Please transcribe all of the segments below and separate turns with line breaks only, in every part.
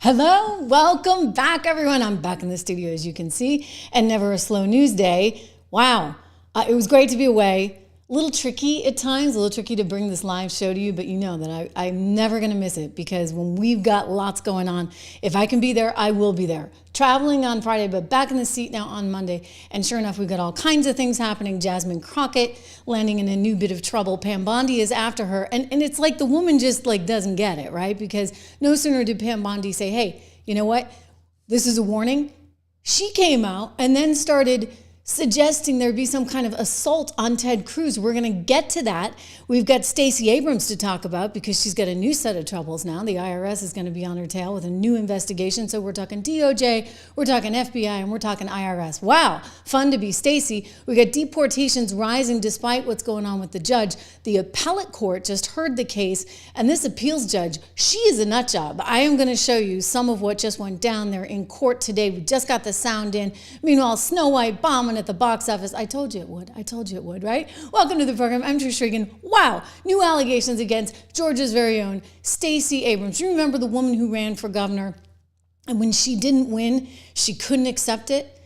Hello, welcome back, everyone. I'm back in the studio, as you can see, and never a slow news day. Wow, it was great to be away. A little tricky at times, a little tricky to bring this live show to you, but you know that I'm never going to miss it because when we've got lots going on, if I can be there, I will be there. Traveling on Friday, but back in the seat now on Monday. And sure enough, we've got all kinds of things happening. Jasmine Crockett landing in a new bit of trouble. Pam Bondi is after her. And it's like the woman just doesn't get it, right? Because no sooner did Pam Bondi say, hey, you know what? This is a warning. She came out and then started suggesting there be some kind of assault on Ted Cruz. We're going to get to that. We've got Stacey Abrams to talk about because she's got a new set of troubles now. The IRS is going to be on her tail with a new investigation. So we're talking DOJ, we're talking FBI, and we're talking IRS. Wow, fun to be Stacey. We got deportations rising despite what's going on with the judge. The appellate court just heard the case, and this appeals judge, she is a nut job. I am going to show you some of what just went down there in court today. We just got the sound in. Meanwhile, Snow White bombing at the box office. I told you it would. I told you it would, right? Welcome to the program. I'm Trish Regan. Wow. New allegations against Georgia's very own Stacey Abrams. You remember the woman who ran for governor, and when she didn't win, she couldn't accept it?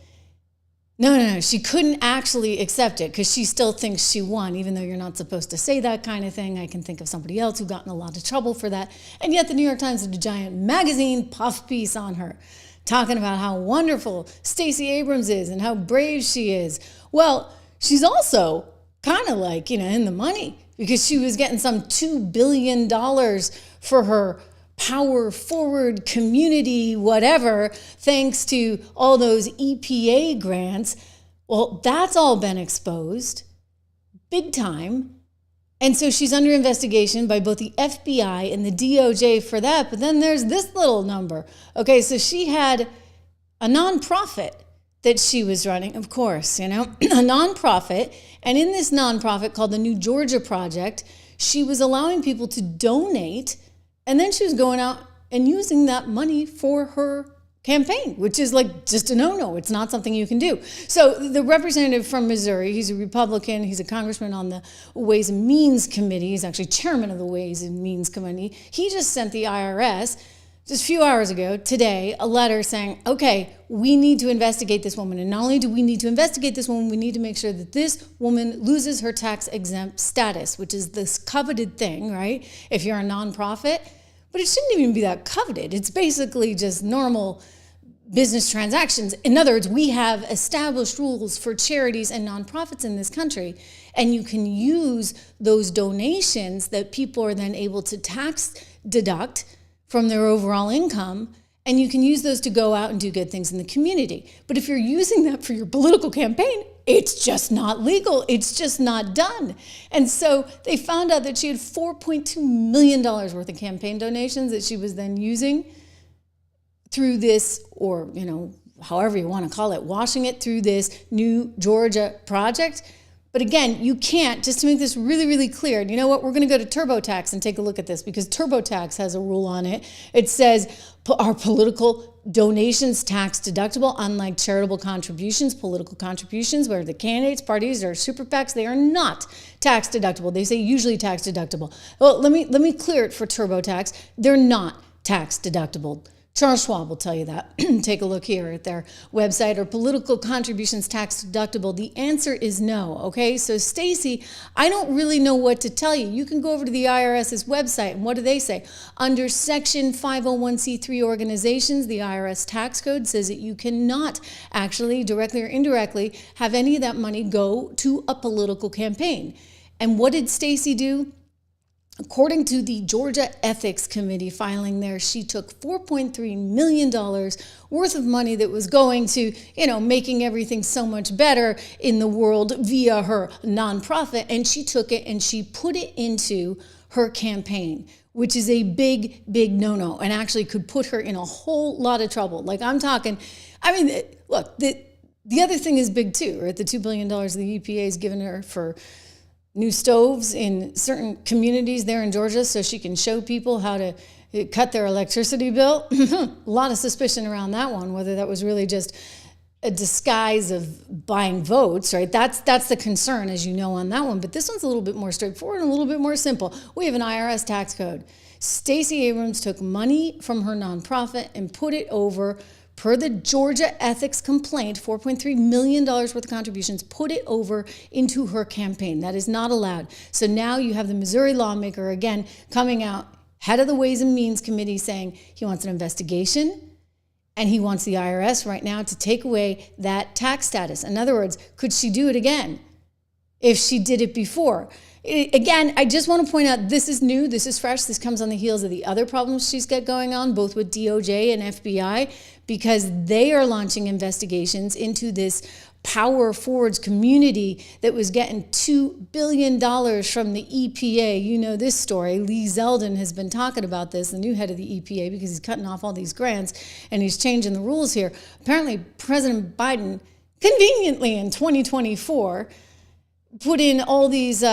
No. She couldn't actually accept it because she still thinks she won, even though you're not supposed to say that kind of thing. I can think of somebody else who got in a lot of trouble for that. And yet the New York Times did a giant magazine puff piece on her, talking about how wonderful Stacey Abrams is and how brave she is. Well, she's also kind of in the money because she was getting some $2 billion for her power forward community, whatever, thanks to all those EPA grants. Well, that's all been exposed big time. And so she's under investigation by both the FBI and the DOJ for that. But then there's this little number. Okay, so she had a nonprofit that she was running, of course, a nonprofit. And in this nonprofit called the New Georgia Project, she was allowing people to donate. And then she was going out and using that money for her campaign, which is just a no-no. It's not something you can do. So the representative from Missouri, he's a Republican, he's a congressman on the Ways and Means Committee, he's actually chairman of the Ways and Means Committee. He just sent the IRS just a few hours ago, today, a letter saying, okay, we need to investigate this woman. And not only do we need to investigate this woman, we need to make sure that this woman loses her tax-exempt status, which is this coveted thing, right? If you're a nonprofit. But it shouldn't even be that coveted. It's basically just normal business transactions. In other words, we have established rules for charities and nonprofits in this country, and you can use those donations that people are then able to tax deduct from their overall income, and you can use those to go out and do good things in the community. But if you're using that for your political campaign, it's just not legal. It's just not done. And so they found out that she had $4.2 million worth of campaign donations that she was then using through this, or, however you want to call it, washing it through this New Georgia project. But again, you can't, just to make this really, really clear, and you know what, we're going to go to TurboTax and take a look at this because TurboTax has a rule on it. It says, are political donations tax deductible? Unlike charitable contributions, political contributions, where the candidates, parties, or super PACs, they are not tax deductible. They say usually tax deductible. Well, let me clear it for TurboTax. They're not tax deductible. Charles Schwab will tell you that. Take a look here at their website. Are political contributions tax deductible? The answer is no, okay? So Stacey, I don't really know what to tell you. You can go over to the IRS's website, and what do they say? Under Section 501c3 organizations, the IRS tax code says that you cannot actually, directly or indirectly, have any of that money go to a political campaign. And what did Stacey do? According to the Georgia Ethics Committee filing there, she took $4.3 million worth of money that was going to, making everything so much better in the world via her nonprofit. And she took it and she put it into her campaign, which is a big, big no-no and actually could put her in a whole lot of trouble. Look, the other thing is big too, right? The $2 billion the EPA has given her for new stoves in certain communities there in Georgia so she can show people how to cut their electricity bill. A lot of suspicion around that one, whether that was really just a disguise of buying votes, right? That's the concern, as you know, on that one. But this one's a little bit more straightforward and a little bit more simple. We have an IRS tax code. Stacey Abrams took money from her nonprofit and put it over, per the Georgia ethics complaint, $4.3 million worth of contributions, put it over into her campaign. That is not allowed. So now you have the Missouri lawmaker again coming out, head of the Ways and Means Committee, saying he wants an investigation and he wants the IRS right now to take away that tax status. In other words, could she do it again if she did it before? Again, I just want to point out, this is new, this is fresh, this comes on the heels of the other problems she's got going on, both with DOJ and FBI, because they are launching investigations into this power forwards community that was getting $2 billion from the EPA. You know this story. Lee Zeldin has been talking about this, the new head of the EPA, because he's cutting off all these grants and he's changing the rules here. Apparently, President Biden, conveniently in 2024, put in all these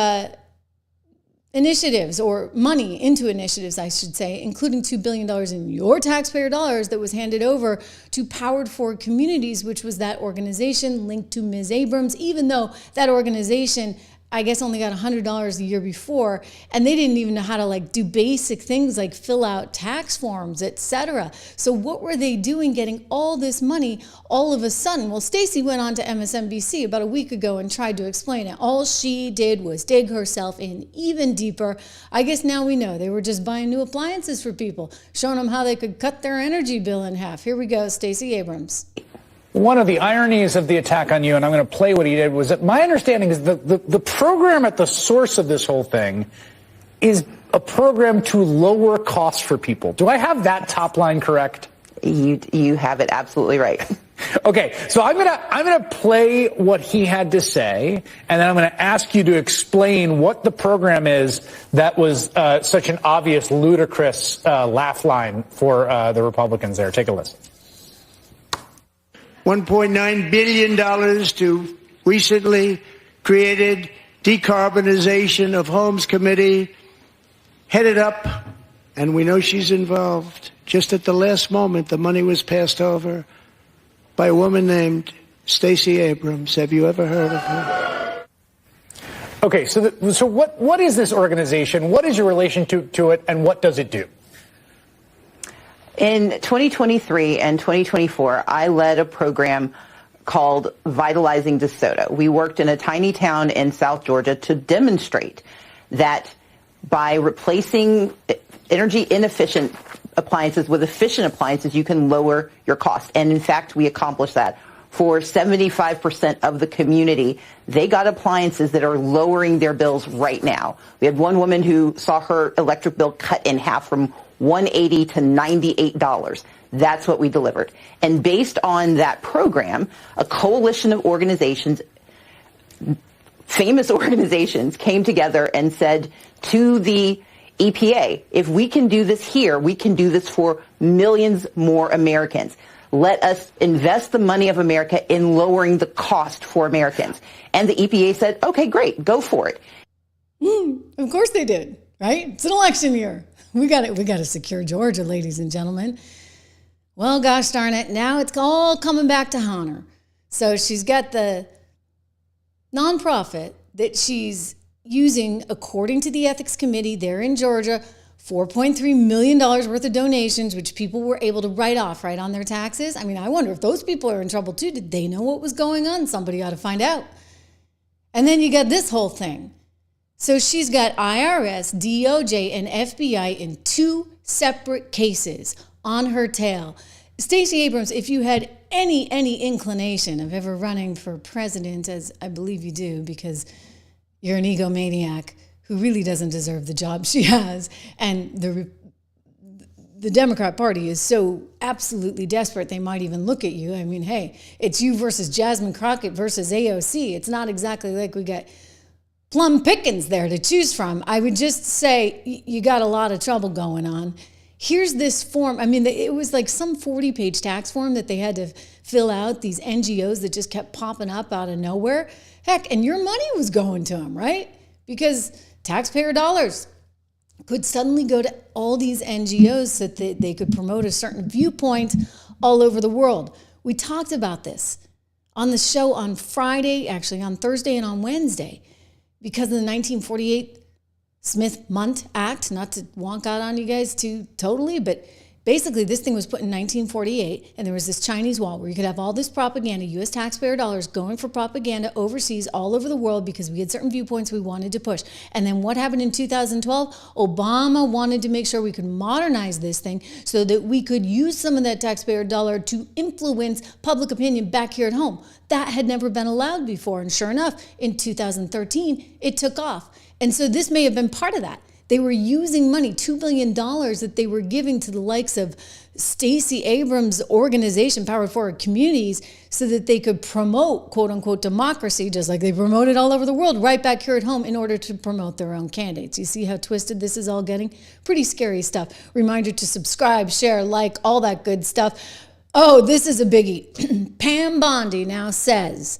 initiatives, or money into initiatives, I should say, including $2 billion in your taxpayer dollars that was handed over to Powered Forward Communities, which was that organization linked to Ms. Abrams, even though that organization, I guess, only got $100 a year before, and they didn't even know how to do basic things like fill out tax forms, etc. So what were they doing getting all this money all of a sudden? Well, Stacey went on to MSNBC about a week ago and tried to explain it. All she did was dig herself in even deeper. I guess now we know they were just buying new appliances for people, showing them how they could cut their energy bill in half. Here we go, Stacey Abrams.
One of the ironies of the attack on you, and I'm going to play what he did, was that my understanding is the program at the source of this whole thing is a program to lower costs for people. Do I have that top line correct?
You have it absolutely right.
Okay, so I'm gonna play what he had to say, and then I'm going to ask you to explain what the program is that was such an obvious, ludicrous laugh line for the Republicans there. Take a listen.
$1.9 billion to recently created Decarbonization of Homes Committee, headed up, and we know she's involved. Just at the last moment, the money was passed over by a woman named Stacey Abrams. Have you ever heard of her?
Okay, so what is this organization? What is your relation to it, and what does it do?
In 2023 and 2024, I led a program called Vitalizing DeSoto. We worked in a tiny town in South Georgia to demonstrate that by replacing energy inefficient appliances with efficient appliances, you can lower your costs. And in fact, we accomplished that. For 75% of the community, they got appliances that are lowering their bills right now. We had one woman who saw her electric bill cut in half from $180 to $98. That's what we delivered. And based on that program, a coalition of organizations, famous organizations, came together and said to the EPA, if we can do this here, we can do this for millions more Americans. Let us invest the money of America in lowering the cost for Americans. And the EPA said, okay, great, go for it.
Of course they did, right? It's an election year. We got to secure Georgia, ladies and gentlemen. Well, gosh darn it. Now it's all coming back to haunt her. So she's got the nonprofit that she's using, according to the ethics committee there in Georgia, $4.3 million worth of donations, which people were able to write off right on their taxes. I mean, I wonder if those people are in trouble too. Did they know what was going on? Somebody ought to find out. And then you got this whole thing. So she's got IRS, DOJ, and FBI in two separate cases on her tail. Stacey Abrams, if you had any inclination of ever running for president, as I believe you do, because you're an egomaniac who really doesn't deserve the job she has, and the Democrat Party is so absolutely desperate they might even look at you. I mean, hey, it's you versus Jasmine Crockett versus AOC. It's not exactly like we got plum pickings there to choose from. I would just say you got a lot of trouble going on. Here's this form. I mean, it was like some 40-page tax form that they had to fill out, these NGOs that just kept popping up out of nowhere. Heck, and your money was going to them, right? Because taxpayer dollars could suddenly go to all these NGOs so that they could promote a certain viewpoint all over the world. We talked about this on the show on Friday, actually on Thursday and on Wednesday, because of the 1948 Smith-Mundt Act, not to wonk out on you guys too totally, but basically this thing was put in 1948, and there was this Chinese wall where you could have all this propaganda, U.S. taxpayer dollars going for propaganda overseas all over the world because we had certain viewpoints we wanted to push. And then what happened in 2012? Obama wanted to make sure we could modernize this thing so that we could use some of that taxpayer dollar to influence public opinion back here at home. That had never been allowed before. And sure enough, in 2013, it took off. And so this may have been part of that. They were using money, $2 billion that they were giving to the likes of Stacey Abrams' organization, Power Forward Communities, so that they could promote, quote unquote, democracy, just like they promote it all over the world, right back here at home in order to promote their own candidates. You see how twisted this is all getting? Pretty scary stuff. Reminder to subscribe, share, like, all that good stuff. Oh, this is a biggie. Pam Bondi now says,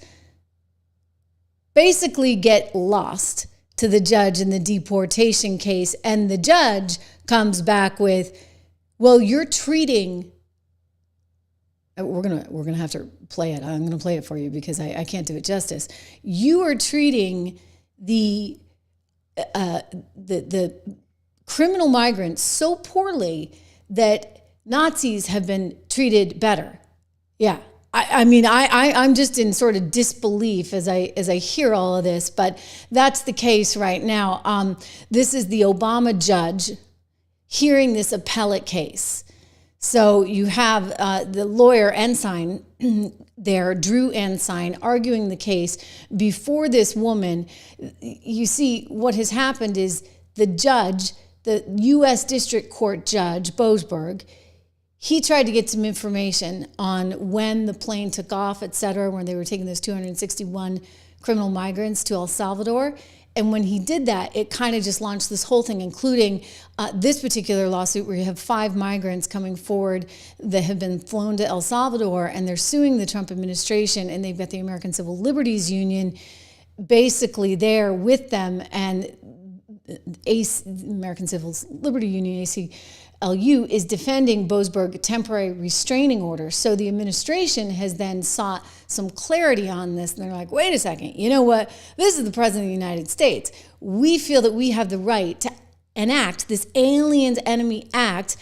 basically get lost to the judge in the deportation case, and the judge comes back with, well, you're treating, we're gonna have to play it. I'm gonna play it for you because I can't do it justice. You are treating the criminal migrants so poorly that Nazis have been treated better. Yeah. I'm just in sort of disbelief as I hear all of this, but that's the case right now. This is the Obama judge hearing this appellate case. So you have the lawyer Ensign there, Drew Ensign, arguing the case before this woman. You see, what has happened is the judge, the U.S. District Court Judge Boasberg, he tried to get some information on when the plane took off, et cetera, when they were taking those 261 criminal migrants to El Salvador. And when he did that, it kind of just launched this whole thing, including this particular lawsuit where you have 5 migrants coming forward that have been flown to El Salvador, and they're suing the Trump administration, and they've got the American Civil Liberties Union basically there with them, and American Civil Liberty Union, ACLU, is defending Boasberg temporary restraining orders. So the administration has then sought some clarity on this. And they're like, wait a second, you know what? This is the President of the United States. We feel that we have the right to enact this Aliens Enemy Act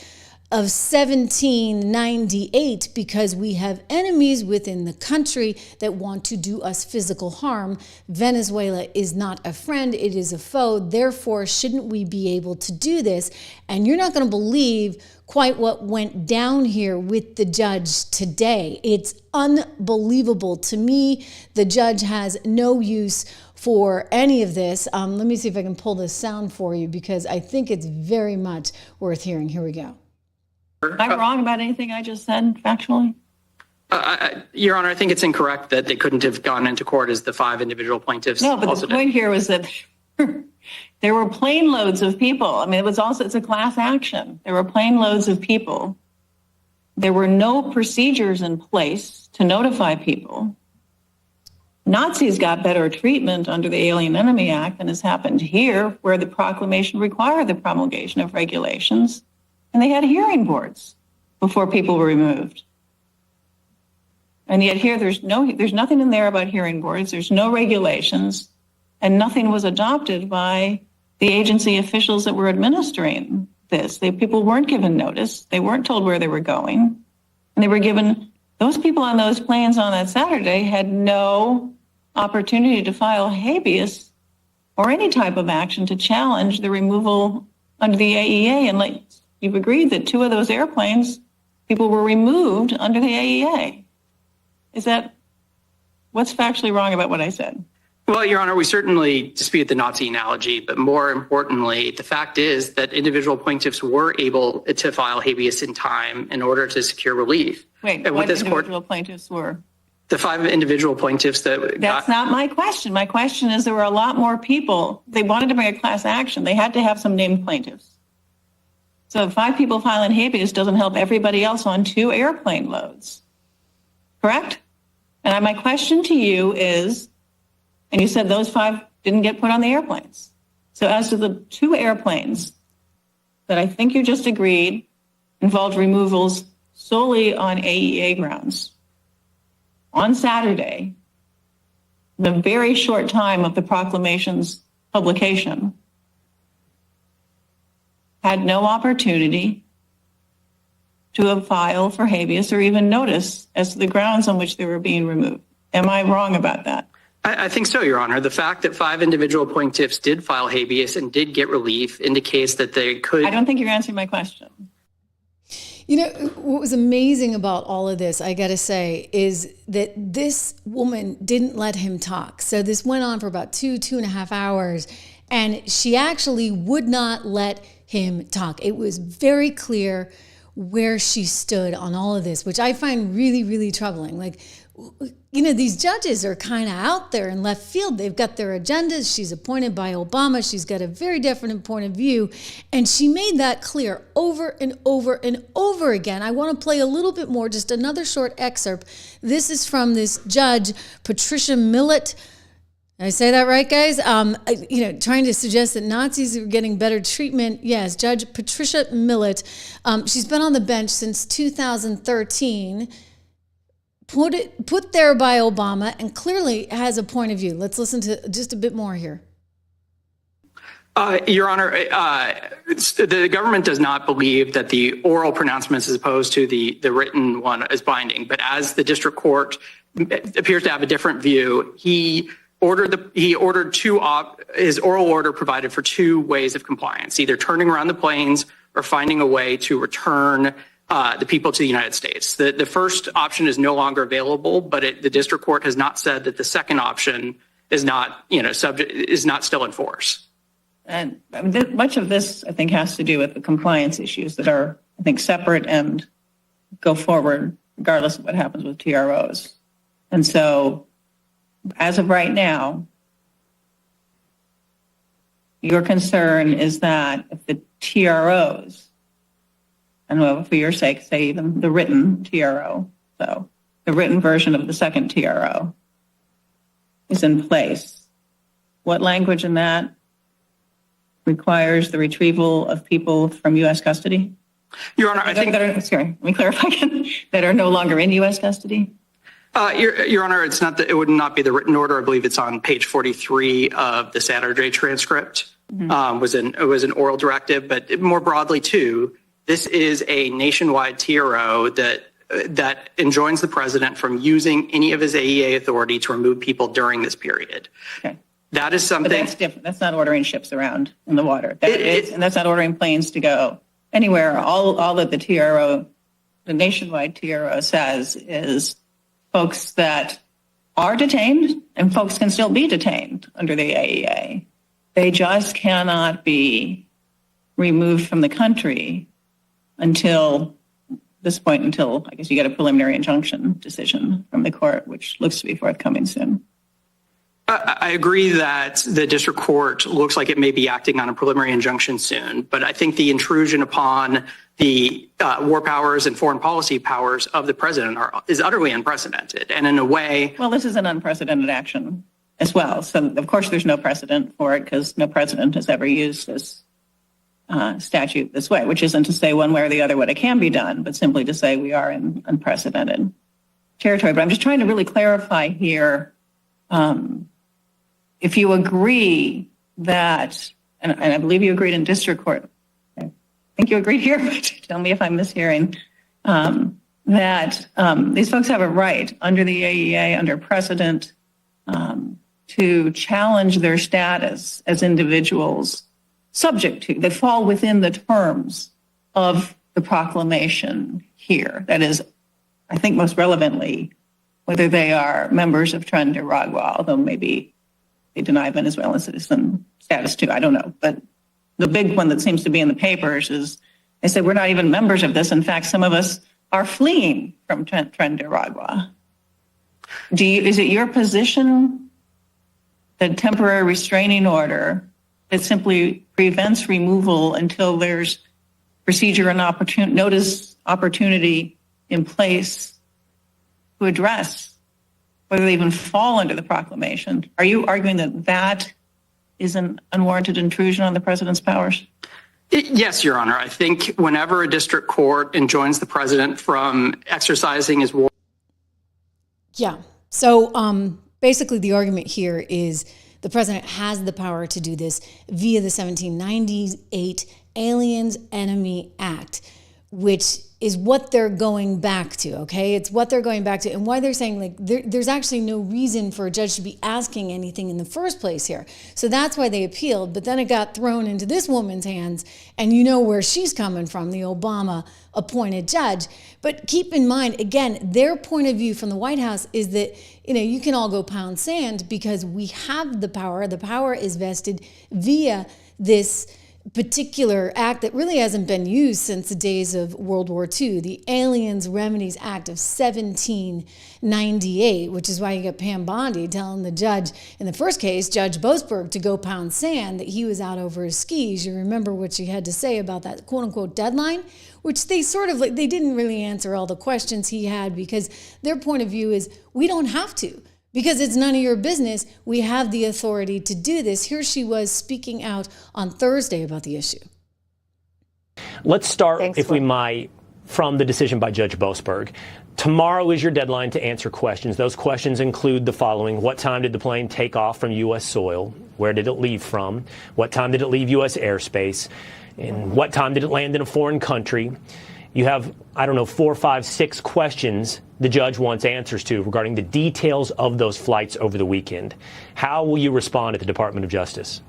of 1798 because we have enemies within the country that want to do us physical harm. Venezuela is not a friend, it is a foe. Therefore, shouldn't we be able to do this? And you're not going to believe quite what went down here with the judge today. It's unbelievable. To me, the judge has no use for any of this. Let me see if I can pull this sound for you because I think it's very much worth hearing. Here we go.
Am I wrong about anything I just said factually?
Your Honor, I think it's incorrect that they couldn't have gone into court as the 5 individual plaintiffs.
No, but the point here was that there were plane loads of people. I mean, it's a class action. There were plane loads of people. There were no procedures in place to notify people. Nazis got better treatment under the Alien Enemy Act than has happened here, where the proclamation required the promulgation of regulations. And they had hearing boards before people were removed. And yet here there's nothing in there about hearing boards. There's no regulations, and nothing was adopted by the agency officials that were administering this. People weren't given notice. They weren't told where they were going. And they were given, those people on those planes on that Saturday had no opportunity to file habeas or any type of action to challenge the removal under the AEA. And you've agreed that 2 of those airplanes, people were removed under the AEA. What's factually wrong about what I said?
Well, Your Honor, we certainly dispute the Nazi analogy, but more importantly, the fact is that individual plaintiffs were able to file habeas in time in order to secure relief.
Wait, what individual plaintiffs were?
The 5 individual plaintiffs
That's not my question. My question is there were a lot more people. They wanted to bring a class action. They had to have some named plaintiffs. So 5 people filing habeas doesn't help everybody else on 2 airplane loads. Correct? And my question to you is, and you said those 5 didn't get put on the airplanes. So as to the 2 airplanes that I think you just agreed involved removals solely on AEA grounds, on Saturday, the very short time of the proclamation's publication, had no opportunity to file for habeas or even notice as to the grounds on which they were being removed. Am I wrong about that?
I think so, Your Honor. The fact that 5 individual plaintiffs did file habeas and did get relief indicates that they could.
I don't think you're answering my question.
You know, what was amazing about all of this, I got to say, is that this woman didn't let him talk. So this went on for about 2.5 hours, and she actually would not let him talk. It was very clear where she stood on all of this, which I find really, really troubling. Like, you know, these judges are kind of out there in left field. They've got their agendas. She's appointed by Obama. She's got a very different point of view. And she made that clear over and over and over again. I want to play a little bit more, just another short excerpt. This is from this judge, Patricia Millett. Did I say that right, guys? You know, trying to suggest that Nazis are getting better treatment. Yes, Judge Patricia Millett. She's been on the bench since 2013. Put there by Obama, and clearly has a point of view. Let's listen to just a bit more here.
Your Honor, the government does not believe that the oral pronouncements as opposed to the written one is binding. But as the district court appears to have a different view, his oral order provided for 2 ways of compliance, either turning around the planes or finding a way to return the people to the United States. The first option is no longer available, but the district court has not said that the second option is not, is not still in force.
And much of this, I think, has to do with the compliance issues that are, I think, separate and go forward regardless of what happens with TROs. And so, as of right now, your concern is that if the TROs, and for your sake, say even the written TRO, so the written version of the second TRO is in place, what language in that requires the retrieval of people from U.S. custody?
Your Honor, I think
let me clarify again, that are no longer in U.S. custody?
Your Honor, it's not it would not be the written order. I believe it's on page 43 of the Saturday transcript. Mm-hmm. It was an oral directive, but more broadly too, this is a nationwide TRO that enjoins the president from using any of his AEA authority to remove people during this period. Okay. That is something.
But that's different. That's not ordering ships around in the water. And that's not ordering planes to go anywhere. All that the TRO, the nationwide TRO says is folks that are detained and folks can still be detained under the AEA. They just cannot be removed from the country until this point, until I guess you get a preliminary injunction decision from the court, which looks to be forthcoming soon.
I agree that the district court looks like it may be acting on a preliminary injunction soon, but I think the intrusion upon the war powers and foreign policy powers of the president is utterly unprecedented. And in a way...
Well, this is an unprecedented action as well. So, of course, there's no precedent for it because no president has ever used this statute this way, which isn't to say one way or the other what it can be done, but simply to say we are in unprecedented territory. But I'm just trying to really clarify here, if you agree that, and I believe you agreed in district court, I think you agreed here, but tell me if I'm mishearing, that these folks have a right under the AEA, under precedent, to challenge their status as individuals subject to, they fall within the terms of the proclamation here. That is, I think most relevantly, whether they are members of Trinidad, although maybe they deny Venezuelan citizen status too, I don't know. But the big one that seems to be in the papers is they said we're not even members of this. In fact, some of us are fleeing from Trinidad. Is it your position that temporary restraining order that simply prevents removal until there's procedure and opportunity in place to address whether they even fall under the proclamation? Are you arguing that that is an unwarranted intrusion on the president's powers?
Yes, Your Honor. I think whenever a district court enjoins the president from exercising his war.
Yeah. So basically the argument here is the president has the power to do this via the 1798 Aliens Enemy Act, which is what they're going back to, okay? It's what they're going back to, and why they're saying like there's actually no reason for a judge to be asking anything in the first place here. So that's why they appealed, but then it got thrown into this woman's hands, and you know where she's coming from, the Obama appointed judge. But keep in mind, again, their point of view from the White House is that, you know, you can all go pound sand because we have the power. The power is vested via this particular act that really hasn't been used since the days of World War II, the Aliens Remedies Act of 1798, which is why you got Pam Bondi telling the judge in the first case, Judge Boasberg, to go pound sand, that he was out over his skis. You remember what she had to say about that quote unquote deadline, which they sort of like, they didn't really answer all the questions he had because their point of view is we don't have to. Because it's none of your business, we have the authority to do this. Here she was speaking out on Thursday about the issue.
Let's start, if we might, from the decision by Judge Boasberg. Tomorrow is your deadline to answer questions. Those questions include the following. What time did the plane take off from U.S. soil? Where did it leave from? What time did it leave U.S. airspace? And what time did it land in a foreign country? You have, 4, 5, 6 questions the judge wants answers to regarding the details of those flights over the weekend. How will you respond at the Department of Justice?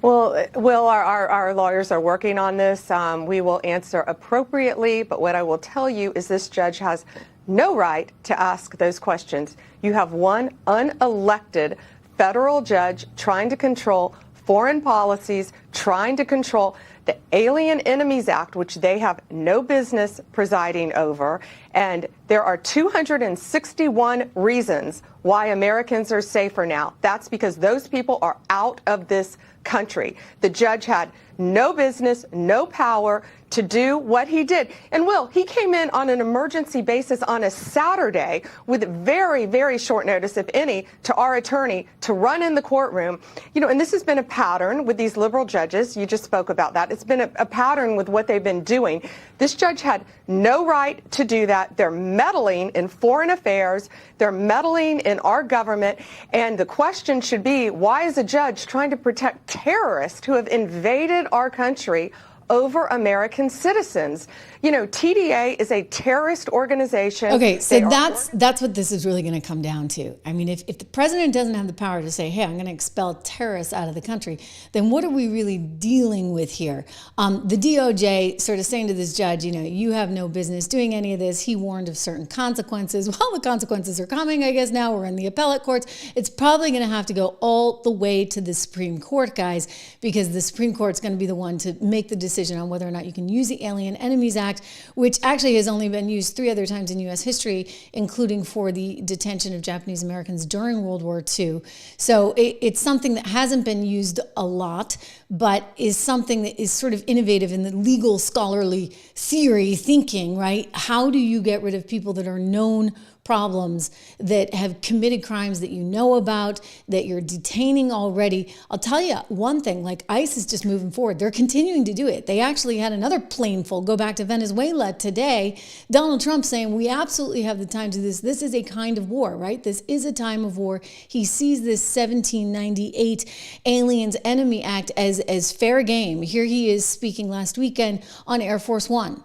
Well, our lawyers are working on this. We will answer appropriately, but what I will tell you is this judge has no right to ask those questions. You have one unelected federal judge trying to control foreign policies, trying to control the Alien Enemies Act, which they have no business presiding over. And there are 261 reasons why Americans are safer now. That's because those people are out of this country. The judge had no business, no power to do what he did. And he came in on an emergency basis on a Saturday with very, very short notice, if any, to our attorney to run in the courtroom. And this has been a pattern with these liberal judges. You just spoke about that. It's been a pattern with what they've been doing. This judge had no right to do that. They're meddling in foreign affairs. They're meddling in our government. And the question should be, why is a judge trying to protect terrorists who have invaded our country over American citizens? TDA is a terrorist organization.
Okay, so that's what this is really going to come down to. I mean, if the president doesn't have the power to say, hey, I'm going to expel terrorists out of the country, then what are we really dealing with here? The DOJ sort of saying to this judge, you have no business doing any of this. He warned of certain consequences. Well, the consequences are coming, I guess. Now we're in the appellate courts. It's probably going to have to go all the way to the Supreme Court, guys, because the Supreme Court's going to be the one to make the decision on whether or not you can use the Alien Enemies Act, which actually has only been used 3 other times in U.S. history, including for the detention of Japanese Americans during World War II. So it's something that hasn't been used a lot, but is something that is sort of innovative in the legal scholarly theory thinking, right? How do you get rid of people that are known problems, that have committed crimes that you know about, that you're detaining already? I'll tell you one thing, like ICE is just moving forward. They're continuing to do it. They actually had another plane full go back to Venezuela today. Donald Trump saying we absolutely have the time to do this. This is a kind of war, right? This is a time of war. He sees this 1798 Aliens Enemy Act as fair game. Here he is speaking last weekend on Air Force One.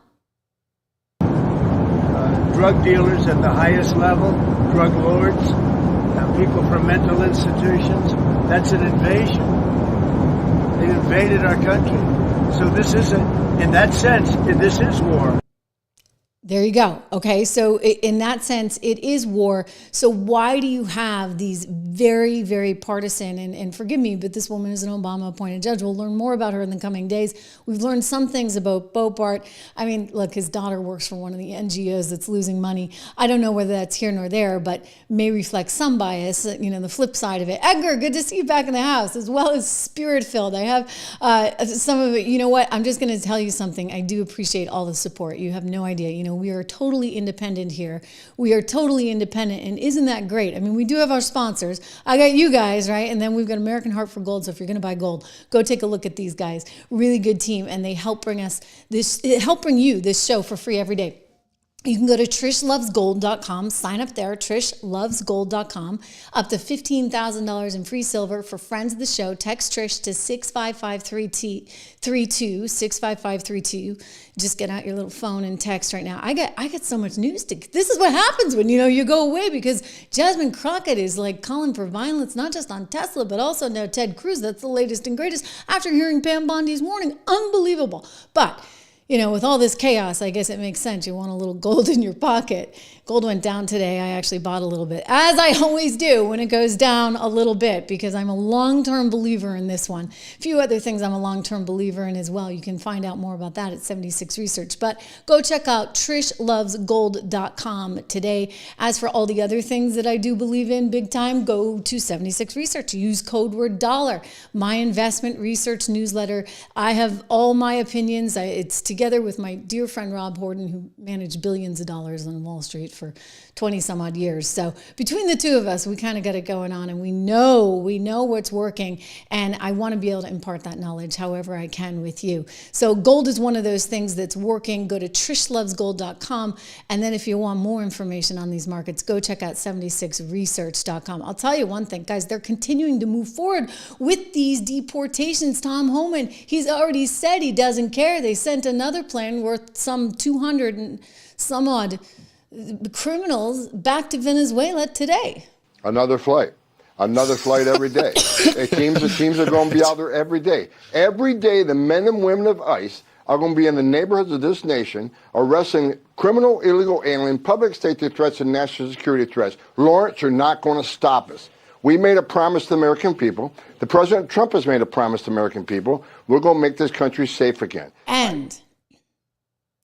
Drug dealers at the highest level, drug lords, people from mental institutions. That's an invasion. They invaded our country. So this isn't, in that sense, this is war.
There you go. Okay, so in that sense, it is war. So why do you have these very, very partisan, and forgive me, but this woman is an Obama-appointed judge. We'll learn more about her in the coming days. We've learned some things about Beaupart. I mean, look, his daughter works for one of the NGOs that's losing money. I don't know whether that's here nor there, but may reflect some bias, the flip side of it. Edgar, good to see you back in the house, as well as spirit-filled. I have some of it. You know what? I'm just going to tell you something. I do appreciate all the support. You have no idea. We are totally independent here. We are totally independent, and isn't that great? I mean, we do have our sponsors. I got you guys, right? And then we've got American Heart for Gold. So if you're going to buy gold, go take a look at these guys. Really good team, and they help bring you this show for free every day. You can go to trishlovesgold.com, sign up there, trishlovesgold.com, up to $15,000 in free silver for friends of the show. Text Trish to 65532, 65532. Just get out your little phone and text right now. I get so much news this is what happens when, you go away, because Jasmine Crockett is like calling for violence, not just on Tesla, but also now Ted Cruz. That's the latest and greatest after hearing Pam Bondi's warning. Unbelievable. But with all this chaos, I guess it makes sense. You want a little gold in your pocket. Gold went down today. I actually bought a little bit, as I always do when it goes down a little bit, because I'm a long-term believer in this one. A few other things I'm a long-term believer in as well. You can find out more about that at 76 Research. But go check out trishlovesgold.com today. As for all the other things that I do believe in big time, go to 76 Research. Use code word dollar. My investment research newsletter. I have all my opinions. It's together with my dear friend Rob Horton, who managed billions of dollars on Wall Street for 20 some odd years. So between the two of us, we kind of got it going on, and we know what's working. And I want to be able to impart that knowledge however I can with you. So gold is one of those things that's working. Go to trishlovesgold.com. And then if you want more information on these markets, go check out 76research.com. I'll tell you one thing, guys, they're continuing to move forward with these deportations. Tom Homan, he's already said he doesn't care. They sent another plane worth some 200 and some odd criminals back to Venezuela today.
Another flight every day. Teams are going to be out there every day. Every day, the men and women of ICE are going to be in the neighborhoods of this nation arresting criminal, illegal alien, public safety threats, and national security threats. Lawrence, you're not going to stop us. We made a promise to the American people. The President Trump has made a promise to the American people. We're going to make this country safe again.
And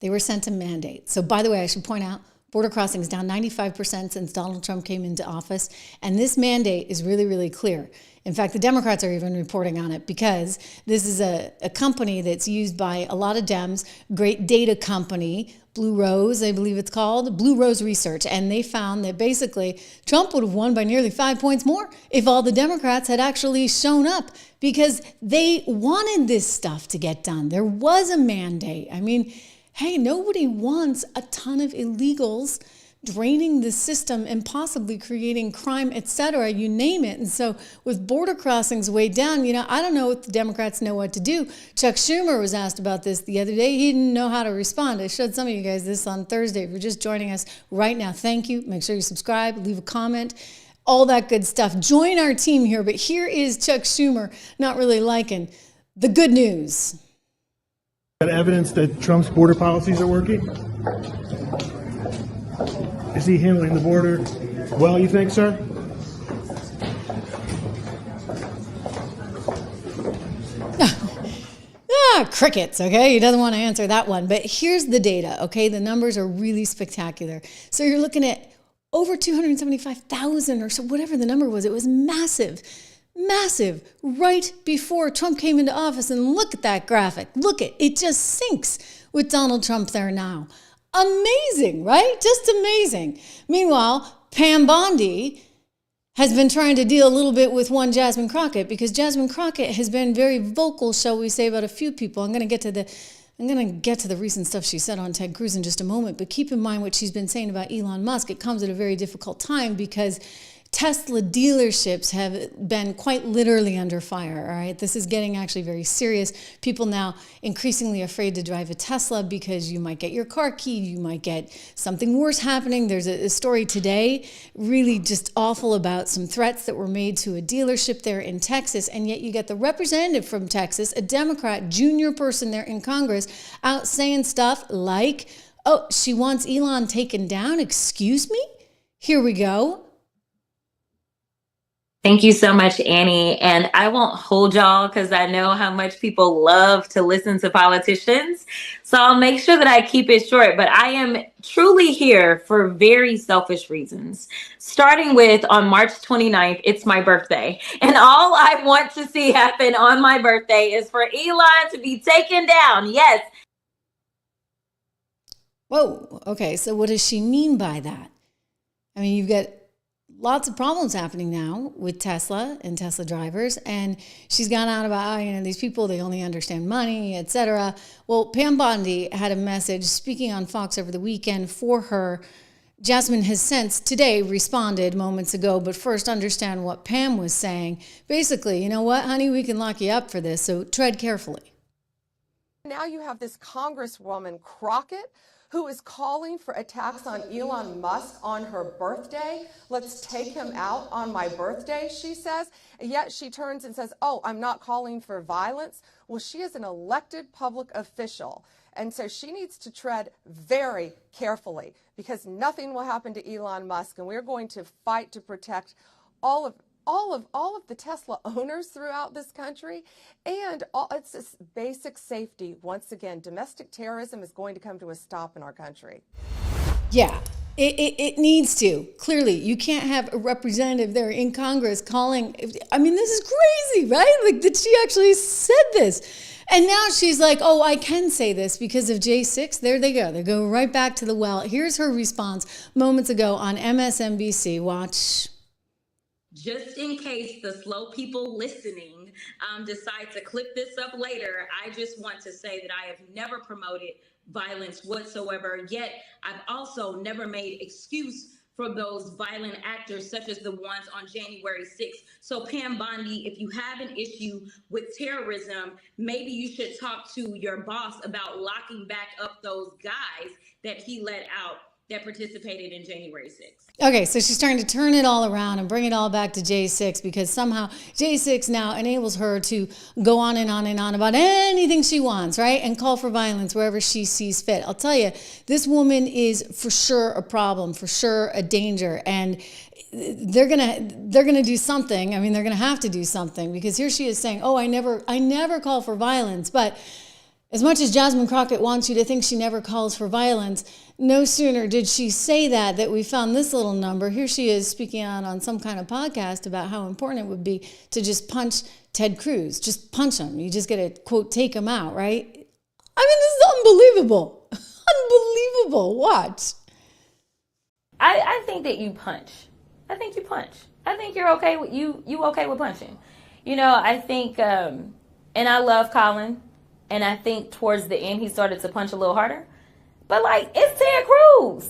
they were sent a mandate. So, by the way, I should point out, border crossings down 95% since Donald Trump came into office. And this mandate is really, really clear. In fact, the Democrats are even reporting on it, because this is a company that's used by a lot of Dems, great data company, Blue Rose, I believe it's called, Blue Rose Research. And they found that basically Trump would have won by nearly 5 points more if all the Democrats had actually shown up, because they wanted this stuff to get done. There was a mandate. I mean, hey, nobody wants a ton of illegals draining the system and possibly creating crime, etc., you name it. And so with border crossings way down, I don't know if the Democrats know what to do. Chuck Schumer was asked about this the other day. He didn't know how to respond. I showed some of you guys this on Thursday. If you're just joining us right now, thank you. Make sure you subscribe, leave a comment, all that good stuff. Join our team here. But here is Chuck Schumer not really liking the good news.
Evidence that Trump's border policies are working? Is he handling the border well, you think, sir?
Crickets, okay? He doesn't want to answer that one. But here's the data, okay? The numbers are really spectacular. So you're looking at over 275,000 or so, whatever the number was. It was massive right before Trump came into office. And look at that graphic. Look at it, just sinks with Donald Trump there now. Amazing, right? Just amazing. Meanwhile, Pam Bondi has been trying to deal a little bit with one Jasmine Crockett, because Jasmine Crockett has been very vocal, shall we say, about a few people. I'm going to get to the recent stuff she said on Ted Cruz in just a moment, but keep in mind what she's been saying about Elon Musk. It comes at a very difficult time, because Tesla dealerships have been quite literally under fire, all right? This is getting actually very serious. People now increasingly afraid to drive a Tesla because you might get your car keyed, you might get something worse happening. There's a story today, really just awful, about some threats that were made to a dealership there in Texas, and yet you get the representative from Texas, a Democrat, junior person there in Congress, out saying stuff like, oh, she wants Elon taken down. Excuse me? Here we go.
Thank you so much, Annie. And I won't hold y'all, because I know how much people love to listen to politicians. So I'll make sure that I keep it short. But I am truly here for very selfish reasons. Starting with, on March 29th, it's my birthday. And all I want to see happen on my birthday is for Elon to be taken down. Yes.
Whoa. Okay. So what does she mean by that? I mean, you've got lots of problems happening now with Tesla and Tesla drivers. And she's gone out about, these people, they only understand money, etc. Well, Pam Bondi had a message speaking on Fox over the weekend for her. Jasmine has since today responded moments ago, but first understand what Pam was saying. Basically, you know what, honey, we can lock you up for this, so tread carefully.
Now you have this Congresswoman Crockett who is calling for attacks on Elon Musk on her birthday. Let's take him out on my birthday, she says. And yet she turns and says, oh, I'm not calling for violence. Well, she is an elected public official. And so she needs to tread very carefully because nothing will happen to Elon Musk. And we're going to fight to protect all of the Tesla owners throughout this country, and it's this basic safety. Once again, domestic terrorism is going to come to a stop in our country.
Yeah, it needs to. Clearly, you can't have a representative there in Congress calling. This is crazy, right? Like that she actually said this. And now she's like, oh, I can say this because of J6. There they go. They go right back to the well. Here's her response moments ago on MSNBC. Watch.
Just in case the slow people listening decide to clip this up later, I just want to say that I have never promoted violence whatsoever, yet I've also never made excuse for those violent actors such as the ones on January 6th. So Pam Bondi, if you have an issue with terrorism, maybe you should talk to your boss about locking back up those guys that he let out that participated in January 6th.
Okay, so she's trying to turn it all around and bring it all back to J6 because somehow J6 now enables her to go on and on and on about anything she wants, right? And call for violence wherever she sees fit. I'll tell you, this woman is for sure a problem, for sure a danger, and they're gonna do something. They're gonna have to do something because here she is saying, "Oh, I never call for violence," but as much as Jasmine Crockett wants you to think she never calls for violence, no sooner did she say that we found this little number. Here she is speaking out on some kind of podcast about how important it would be to just punch Ted Cruz. Just punch him. You just get to, quote, take him out, right? This is unbelievable. Unbelievable. Watch.
I think that you punch. I think you punch. I think you're okay with you okay with punching. I think, and I love Colin. And I think towards the end, he started to punch a little harder. But, it's Ted Cruz.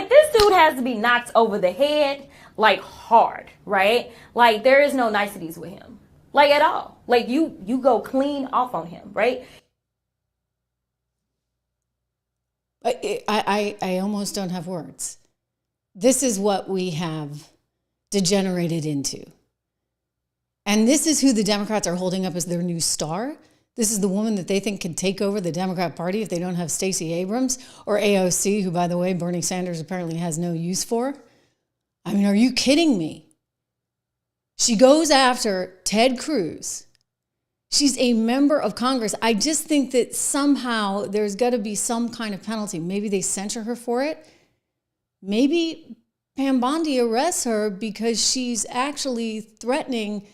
This dude has to be knocked over the head, hard, right? There is no niceties with him, at all. You go clean off on him, right?
I almost don't have words. This is what we have degenerated into. And this is who the Democrats are holding up as their new star. This is the woman that they think can take over the Democrat Party if they don't have Stacey Abrams or AOC, who, by the way, Bernie Sanders apparently has no use for. Are you kidding me? She goes after Ted Cruz. She's a member of Congress. I just think that somehow there's got to be some kind of penalty. Maybe they censure her for it. Maybe Pam Bondi arrests her because she's actually threatening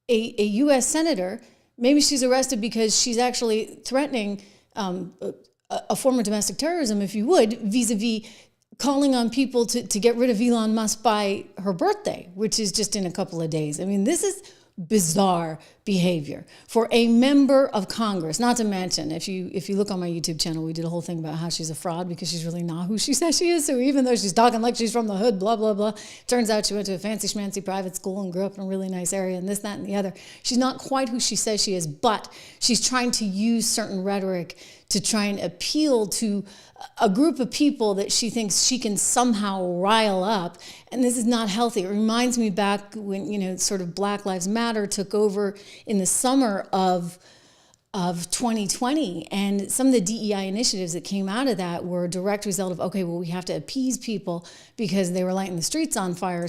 a U.S. senator. Maybe she's arrested because she's actually threatening a form of domestic terrorism, if you would, vis-a-vis calling on people to get rid of Elon Musk by her birthday, which is just in a couple of days. This is bizarre behavior for a member of Congress. Not to mention, if you look on my YouTube channel, we did a whole thing about how she's a fraud because she's really not who she says she is. So even though she's talking like she's from the hood, blah, blah, blah, turns out she went to a fancy schmancy private school and grew up in a really nice area and this, that, and the other. She's not quite who she says she is, but she's trying to use certain rhetoric to try and appeal to a group of people that she thinks she can somehow rile up. And this is not healthy. It reminds me back when, sort of Black Lives Matter took over in the summer of 2020. And some of the DEI initiatives that came out of that were a direct result of, okay, well, we have to appease people because they were lighting the streets on fire.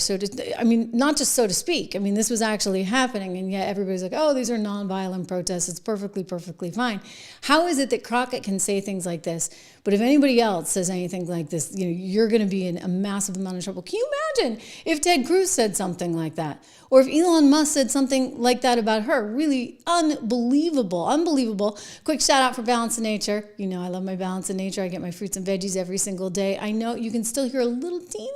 Not just so to speak. This was actually happening. And yet everybody's like, oh, these are nonviolent protests. It's perfectly fine. How is it that Crockett can say things like this? But if anybody else says anything like this, you're going to be in a massive amount of trouble. Can you imagine if Ted Cruz said something like that? Or if Elon Musk said something like that about her? Really unbelievable. Quick shout out for Balance of Nature. I love my Balance of Nature. I get my fruits and veggies every single day. I know you can still hear a little teeny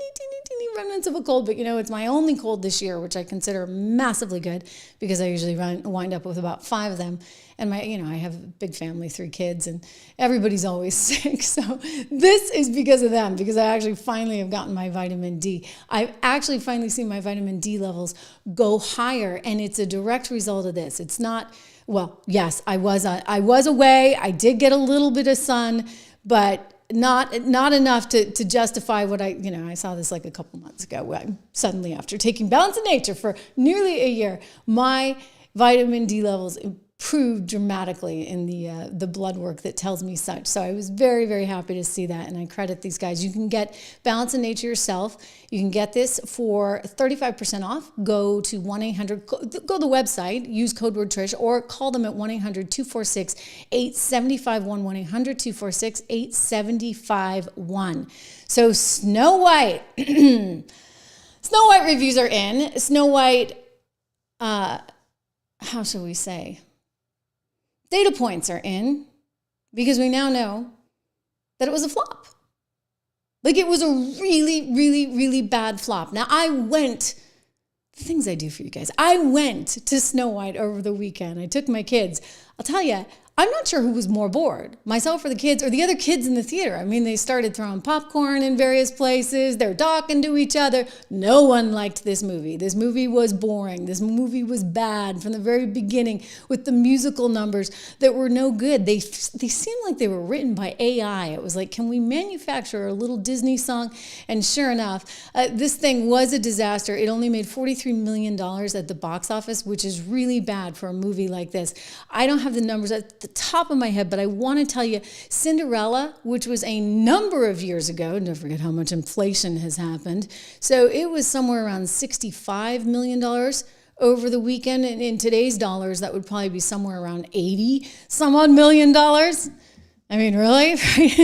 remnants of a cold, but it's my only cold this year, which I consider massively good because I usually wind up with about 5 of them. And I have a big family, 3 kids, and everybody's always sick. So this is because of them, because I actually finally have gotten my vitamin D. I've actually finally seen my vitamin D levels go higher, and it's a direct result of this. It's not, well, yes, I was away. I did get a little bit of sun, but not enough to justify what I saw this like a couple months ago, when suddenly, after taking Balance in Nature for nearly a year, my vitamin D levels improved dramatically in the blood work that tells me such. So I was very, very happy to see that, and I credit these guys. You can get Balance in Nature yourself. You can get this for 35% off. Go to 1-800, go to the website, use code word Trish, or call them at 1-800-246-8751, 1-800-246-8751. So Snow White, Snow White reviews are in. Snow White, how shall we say? Data points are in, because we now know that it was a flop. Like, it was a really, really, really bad flop. Now, the things I do for you guys. I went to Snow White over the weekend. I took my kids. I'll tell you, I'm not sure who was more bored, myself or the kids, or the other kids in the theater. I mean, they started throwing popcorn in various places. They're talking to each other. No one liked this movie. This movie was boring. This movie was bad from the very beginning, with the musical numbers that were no good. They seemed like they were written by AI. It was like, can we manufacture a little Disney song? And sure enough, this thing was a disaster. It only made $43 million at the box office, which is really bad for a movie like this. I don't have the numbers at the top of my head, but I want to tell you, Cinderella, which was a number of years ago, don't forget how much inflation has happened, so it was somewhere around $65 million over the weekend, and in today's dollars, that would probably be somewhere around 80 some odd million dollars. I mean, really?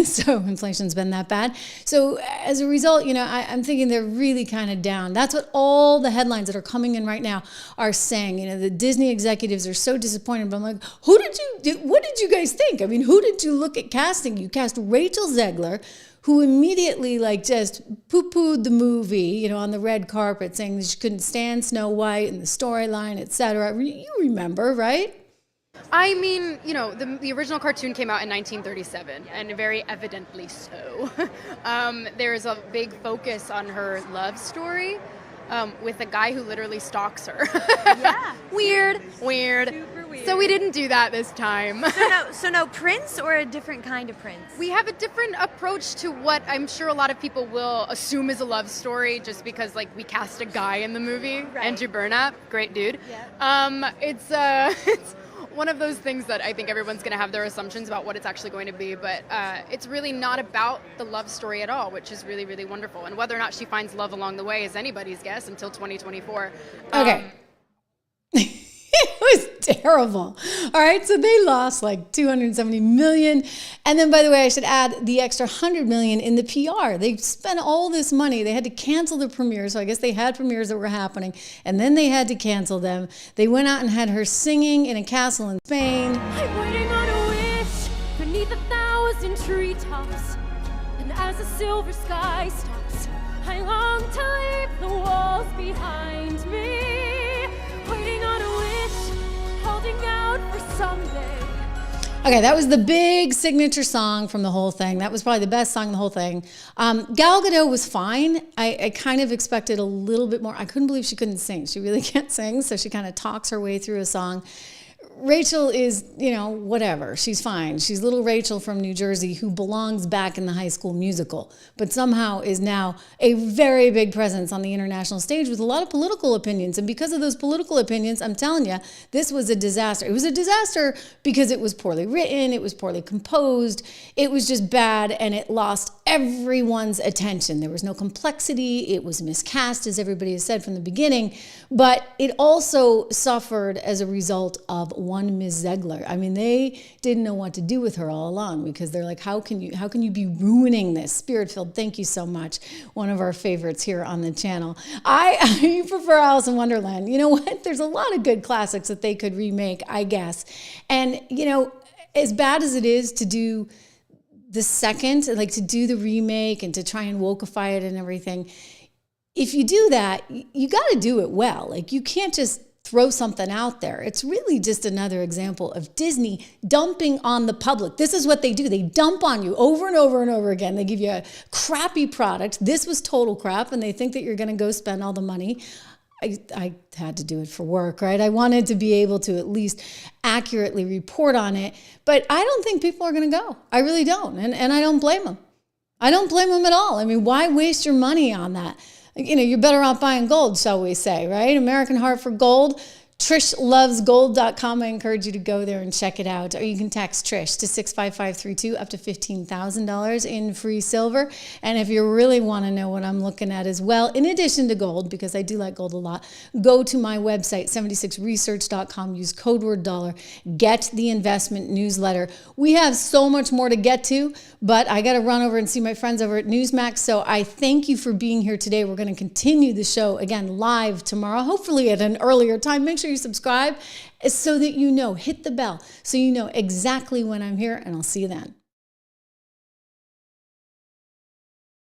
So inflation's been that bad. So as a result, I'm thinking they're really kind of down. That's what all the headlines that are coming in right now are saying. The Disney executives are so disappointed. But I'm like, what did you guys think? I mean, who did you look at casting? You cast Rachel Zegler, who immediately just poo-pooed the movie, on the red carpet, saying that she couldn't stand Snow White and the storyline, etc. You remember, right?
I mean, the original cartoon came out in 1937, and very evidently so. There is a big focus on her love story with a guy who literally stalks her.
Yeah.
Weird.
Super weird.
So we didn't do that this time.
So no prince, or a different kind of prince?
We have a different approach to what I'm sure a lot of people will assume is a love story, just because we cast a guy in the movie. Right. Andrew Burnap, great dude. Yeah. It's one of those things that I think everyone's going to have their assumptions about what it's actually going to be, but it's really not about the love story at all, which is really, really wonderful. And whether or not she finds love along the way is anybody's guess until 2024.
Okay. It was terrible. All right, so they lost $270 million. And then, by the way, I should add the extra $100 million in the PR. They spent all this money. They had to cancel the premieres. So I guess they had premieres that were happening, and then they had to cancel them. They went out and had her singing in a castle in Spain.
I'm waiting on a wish beneath 1,000 treetops. And as the silver sky stops, I long to leave the walls behind me. Waiting on a wish, holding out for someday.
Okay, that was the big signature song from the whole thing. That was probably the best song in the whole thing. Gal Gadot was fine. I kind of expected a little bit more. I couldn't believe she couldn't sing. She really can't sing, so she kind of talks her way through a song. Rachel is, whatever. She's fine. She's little Rachel from New Jersey who belongs back in the High School Musical, but somehow is now a very big presence on the international stage with a lot of political opinions. And because of those political opinions, I'm telling you, this was a disaster. It was a disaster because it was poorly written. It was poorly composed. It was just bad, and it lost everyone's attention. There was no complexity. It was miscast, as everybody has said from the beginning, but it also suffered as a result of one Ms. Zegler. I mean, they didn't know what to do with her all along, because they're like, how can you be ruining this? Spirit-filled, thank you so much. One of our favorites here on the channel. You prefer Alice in Wonderland. You know what? There's a lot of good classics that they could remake, I guess. And, as bad as it is to do the second, to do the remake and to try and wokeify it and everything, if you do that, you got to do it well. Like, you can't just throw something out there. It's really just another example of Disney dumping on the public. This is what they do. They dump on you over and over and over again. They give you a crappy product. This was total crap, and they think that you're going to go spend all the money. I had to do it for work, right? I wanted to be able to at least accurately report on it, but I don't think people are going to go. I really don't, and I don't blame them. I don't blame them at all. I mean, why waste your money on that? You're better off buying gold, shall we say, right? American Heart for Gold. TrishLovesGold.com. I encourage you to go there and check it out. Or you can text Trish to 65532 up to $15,000 in free silver. And if you really want to know what I'm looking at as well, in addition to gold, because I do like gold a lot, go to my website, 76research.com. Use code word dollar. Get the investment newsletter. We have so much more to get to, but I got to run over and see my friends over at Newsmax. So I thank you for being here today. We're going to continue the show again live tomorrow, hopefully at an earlier time. Make sure you subscribe so that you know, hit the bell so you know exactly when I'm here, and I'll see you then.